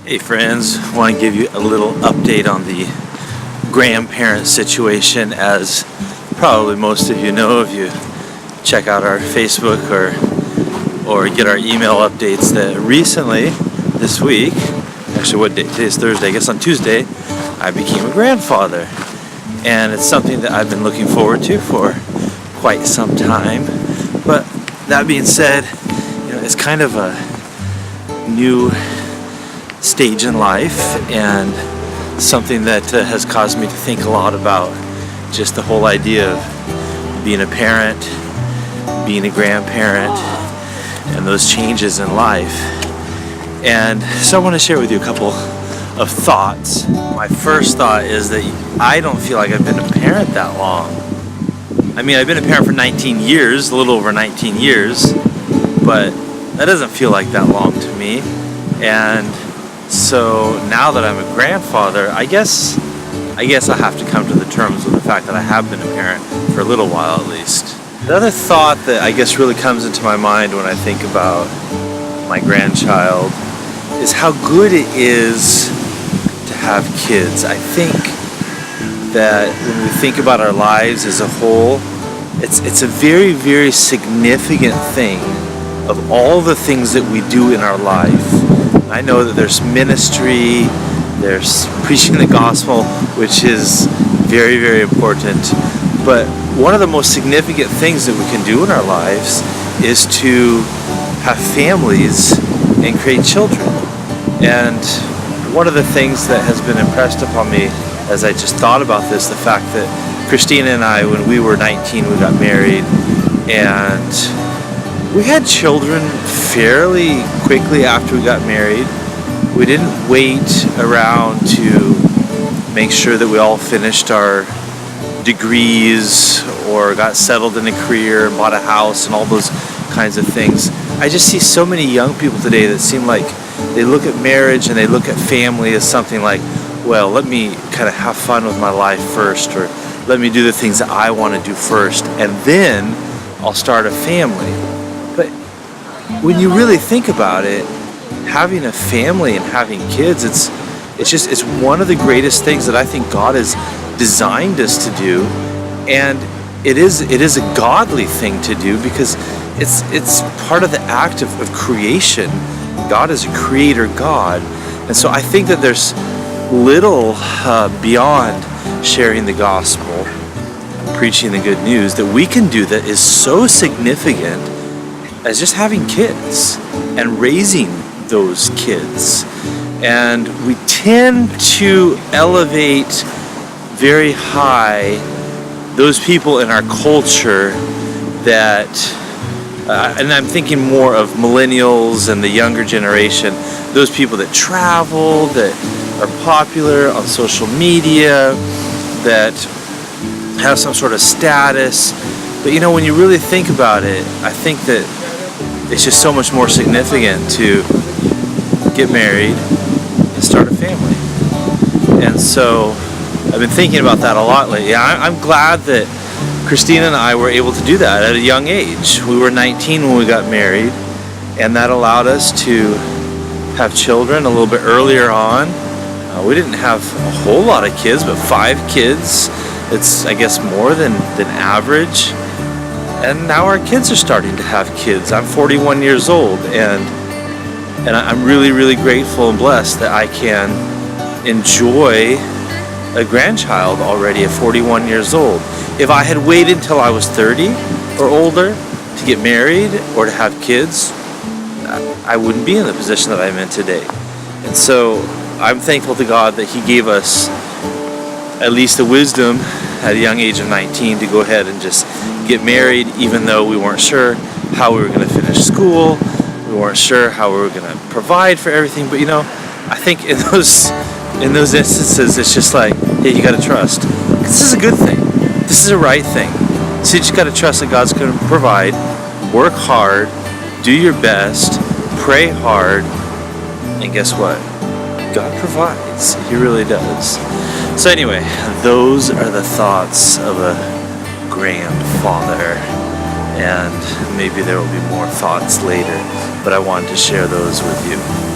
Hey friends, want to give you a little update on the grandparent situation. As probably most of you know if you check out our Facebook or get our email updates, that recently, this week, actually what day? Today's Thursday, I guess on Tuesday, I became a grandfather. And it's something that I've been looking forward to for quite some time. But that being said, it's kind of a new stage in life and something that has caused me to think a lot about just the whole idea of being a parent, being a grandparent, and those changes in life. And so I want to share with you a couple of thoughts. My first thought is that I don't feel like I've been a parent that long. I mean, I've been a parent for 19 years, a little over 19 years, but that doesn't feel like that long to me. And so now that I'm a grandfather, I guess I have to come to the terms with the fact that I have been a parent for a little while at least. The other thought that I guess really comes into my mind when I think about my grandchild is how good it is to have kids. I think that when we think about our lives as a whole, it's a very, very significant thing of all the things that we do in our life. I know that there's ministry, there's preaching the gospel, which is very, very important. But one of the most significant things that we can do in our lives is to have families and create children. And one of the things that has been impressed upon me as I just thought about this, the fact that Christina and I, when we were 19, we got married, and we had children fairly quickly after we got married. We didn't wait around to make sure that we all finished our degrees or got settled in a career, bought a house, and all those kinds of things. I just see so many young people today that seem like they look at marriage and they look at family as something like, well, let me kind of have fun with my life first, or let me do the things that I want to do first, and then I'll start a family. But when you really think about it, having a family and having kids, it's one of the greatest things that I think God has designed us to do, and it is a godly thing to do because it's part of the act of creation. God is a creator God, and so I think that there's little beyond sharing the gospel, preaching the good news, that we can do that is so significant as just having kids and raising those kids. And we tend to elevate very high those people in our culture that, and I'm thinking more of millennials and the younger generation, those people that travel, that are popular on social media, that have some sort of status. But when you really think about it, I think that it's just so much more significant to get married and start a family. And so I've been thinking about that a lot lately. I'm glad that Christina and I were able to do that at a young age. We were 19 when we got married, and that allowed us to have children a little bit earlier on. We didn't have a whole lot of kids, but 5 kids. It's, I guess, more than average. And now our kids are starting to have kids. I'm 41 years old, and I'm really, really grateful and blessed that I can enjoy a grandchild already at 41 years old. If I had waited until I was 30 or older to get married or to have kids, I wouldn't be in the position that I'm in today. And so I'm thankful to God that He gave us at least the wisdom at a young age of 19 to go ahead and just get married, even though we weren't sure how we were going to finish school, we weren't sure how we were going to provide for everything. But I think in those instances, it's just like, hey, you got to trust. This is a good thing. This is a right thing. So you just got to trust that God's going to provide. Work hard, do your best, pray hard, and guess what? God provides. He really does. So anyway, those are the thoughts of a grandfather, and maybe there will be more thoughts later, but I wanted to share those with you.